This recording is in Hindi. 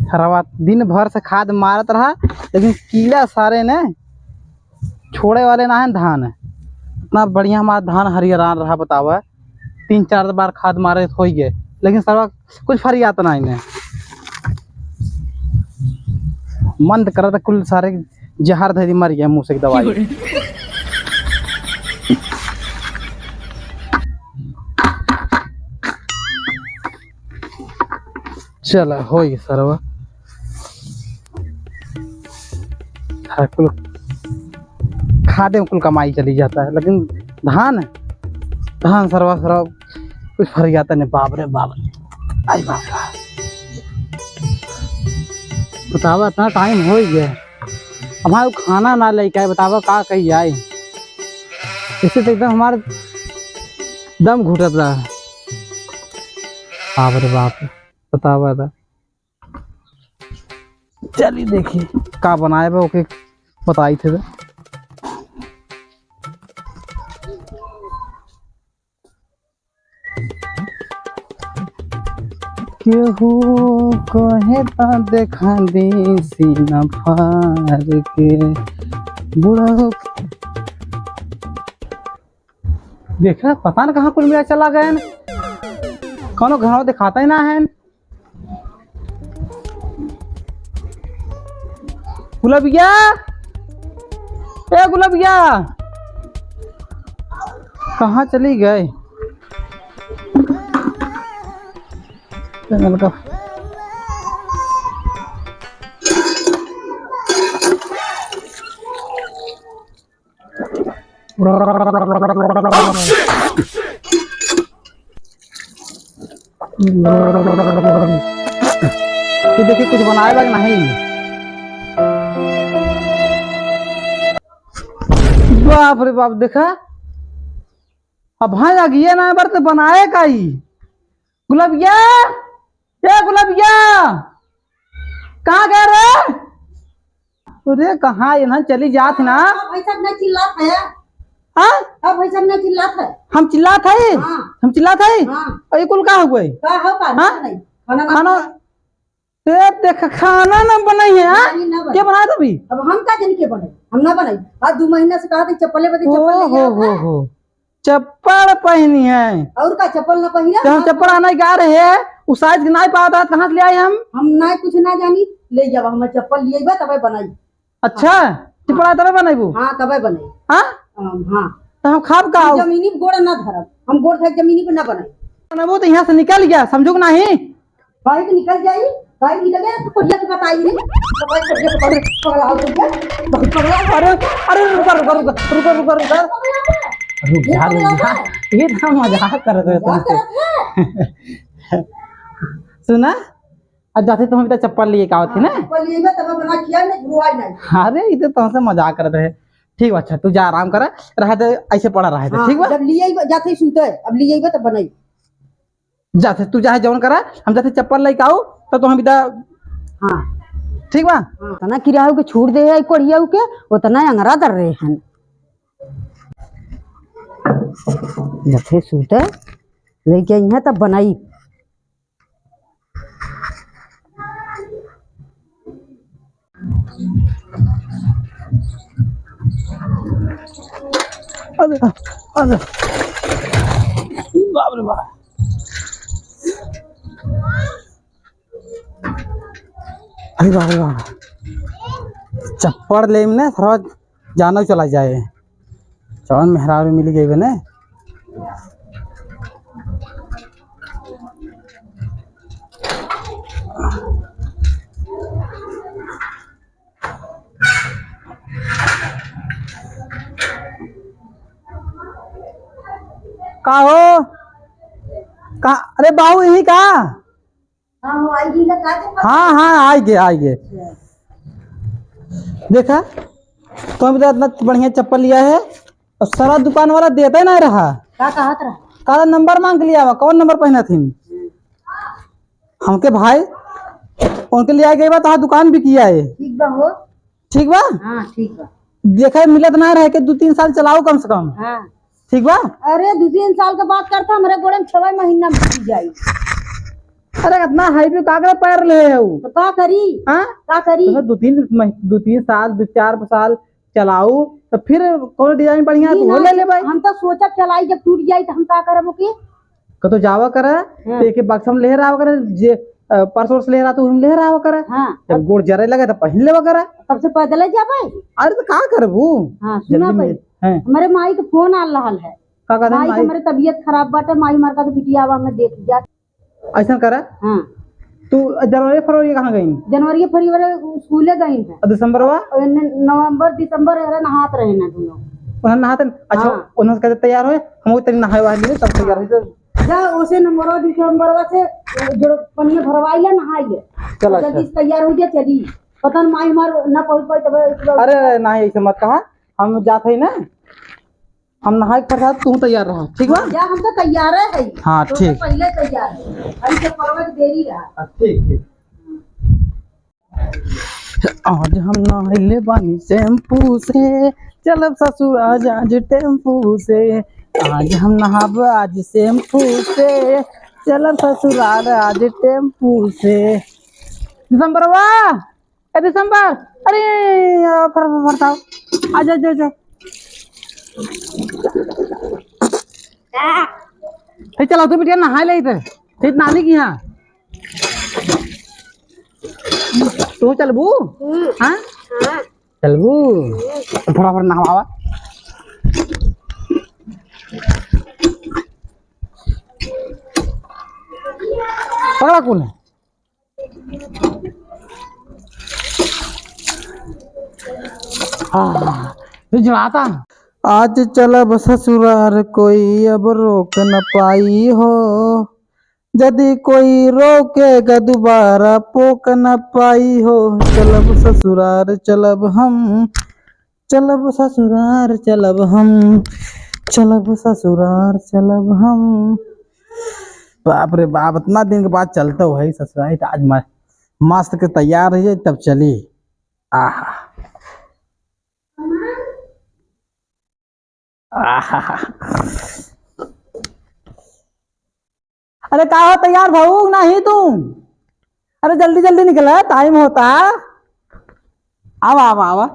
खराब दिन भर से खाद मारत रहा, लेकिन कीड़ा सारे ने छोड़े वाले ना है। धान इतना बढ़िया हमारा धान हरियाणा रहा, बतावा 3-4 बार खाद मारे हो गए, लेकिन सारा कुछ फरी आता ना इन्हें। मन कर था कुल सारे जहर धरी मर गया मुँह से दवाई। चल हो गया सरवा, कुल खादे में कुल कमाई चली जाता है, लेकिन धान धान सरवा सरवा कुछ फर जाता नहीं। बाप रे बाप, आई बाप बतावा इतना टाइम हो गया, हमारे खाना ना लेके आए, बतावा का कही जाए। इससे तो एकदम हमारा दम घुटत रहा है। बाप रे बाप, बतावा था। चलिए देखिए का बनाए बा, ओके बताई थे तो। केहू कहे ता देखा दी सीना फार के बुढ़ा हो। देख रहा पता ना कहाँ कुल मेरा चला गया, कौनो घरों दिखाता ही ना है। गुलाबिया, ए गुलाबिया कहाँ चली गए? का देखिए कुछ बनाएगा कि नहीं। बाप रे बाप, देखा अब हाँ आ गया ना बार तो बनाए का ही। गुलाबिया, ए गुलाबिया कहाँ गए रे? अरे कहाँ यहाँ चली जात ना। भाई साहब नहीं चिल्लात है। हाँ भाई साहब नहीं चिल्लात है। हम चिल्लात है। हाँ। हम चिल्लात है। हाँ। और ये कुल का हुआ है? का हो का हाँ? नहीं खाना देख खाना ना बनाई है। हाँ क्या बनाया था अभी? अब हम का जन के बने, हम ना बनाई। आज 2 महीना से कहा थे चप्पले बदे चप्पल ले गया हो चप्पल पहनी है और का चप्पल ना पहना। तो हम चप्पल आना गा रहे हैं, उस साइज के नहीं पाता, कहाँ से ले आए हम ना कुछ ना जानी, ले जाओ हम चप्पल लिए बा तबे बनाई। अच्छा चप्पल आए तबे बनाईबू? हाँ तबे बनाई। हाँ हाँ तो हम खाब का जमीनी पे गोड़ ना धरब, हम गोड़ फेंक जमीनी पे ना बनाई। बनाबो तो यहाँ से निकल गया, समझो कि नहीं? भाई के निकल जाई, भाई निकल गया तो कोडिया के बताई नहीं तो भाई कोडिया के पगला हो गया बहुत पगला। अरे अरे रुक जा, ये तो मजाक कर रहे थे। सुना अब जाते तो हम चप्पल लिए का थी ना, चप्पल लिए में तब बना किया नहीं गुरुआई नहीं। अरे इधर तो हमसे मजाक कर रहे। ठीक बा, अच्छा तू जा आराम कर, रह दे ऐसे पड़ा रहे थे। ठीक बा जब लिए जाते सूते, अब लिए तब बनाई जाते तू जाए जौन करा, हम जाते चप्पल लेके आओ तो हम इधर। हाँ ठीक बा तना किराया के छूट दे है कोढ़िया के उतना अंगरा कर रहे हैं। जथे सूते लेके आई है तब बनाई। अरे अरे बाप रे बाप, अरे बाप रे बाप, चप्पल ले ना थोड़ा जाना चला जाए, चौन मेहरा में मिल गई ना। का हो का? अरे बाबू यही का? हाँ हाँ आ गए। देखा तो अभी इतना बढ़िया चप्पल लिया है और सारा दुकान वाला देता ही नहीं रहा। का कहत रहा? काला नंबर मांग लिया हुआ, कौन नंबर पहना थी हमके भाई, उनके लिए गई बा तो दुकान भी किया है। ठीक बा हो, ठीक बा। हाँ ठीक बा। देखा मिलत ना रहे के 2-3 साल चलाओ कम से कम। हाँ ठीक बा। अरे 2-3 साल के बात करता हमारे गोड़े में 6 महीना में जाई। अरे कितना हाईवे कागज पैर ले है वो। तो का करी हाँ का करी तो 2-3 साल 2-4 साल चलाऊ तो फिर कौन डिजाइन बढ़िया है ई तो वो ना, ले ले भाई। हम तो सोचब चलाई जब टूट जाई तो हम का करब ओके। तो जावा करे तो एक बक्सम ले रहा करे जे परसों से ले रहा तो हम ले रहा करे। हाँ जब गोड़ जरे लगे तो पहन ले करे। तब से पैदल जा पाए। अरे तो का करबू हाँ सुना जल्दी भाई, में हैं हमारे माई के फोन आ रहा है। का कहते हैं माई के माई हमारे तबीयत खराब बाटे, माई मार का तो बिटियावा में देख जा। ऐसा करे। हाँ तू जनवरी फरवरी कहाँ गई जनवरी फरवरी स्कूले गई है। और दिसंबरवा और नवंबर दिसंबर नहात रहे ना दोनों। उन्हें नहाते अच्छा हाँ। उन्हें कहते तैयार हो हम तेरी नहाए वाले तब तैयार हो जा उसे नंबर दिसंबर से जो पनिया भरवाई ले नहाई ले। चल जल्दी अच्छा। से तैयार हो जा चली। पता नहीं माई मार ना पहुंच पाई तब। अरे नहीं ऐसे मत कहा हम जाते ही ना हम नहाए के पश्चात तू तैयार रहा ठीक बा। जा हम तो तैयार है। हाँ, तो ठीक। पहले तैयार है अभी से परवा की देरी रहा। ठीक ठीक। आज हम नहाइले बानी शैम्पू से चलब ससुर आज टेम्पू से। आज हम नहाब आज शैम्पू से चलब ससुराल आज टेम्पू से। दिसंबरवा ए दिसंबर अरे फरताओ आजा जा जा चलो तू बिटिया नहा ले इधर नानी की यहाँ तू चलबू हाँ चलबू फटाफट नहवावा। पकड़ा कौन है हाँ जुड़ाता। आज चलब ससुरार कोई अब रोक न पाई हो यदि कोई रोकेगा दोबारा पोक न पाई हो। चलब ससुरार चलब हम चलब ससुरार चलब हम चलब ससुरार चलब हम। बाप रे बाप इतना दिन के बाद चलता हो भाई ससुराल तो आज मस्त के तैयार रहिए तब चली। आहा आहा अरे का हो तैयार भाऊ नहीं तुम अरे जल्दी जल्दी निकला टाइम होता आवा आवा आवा।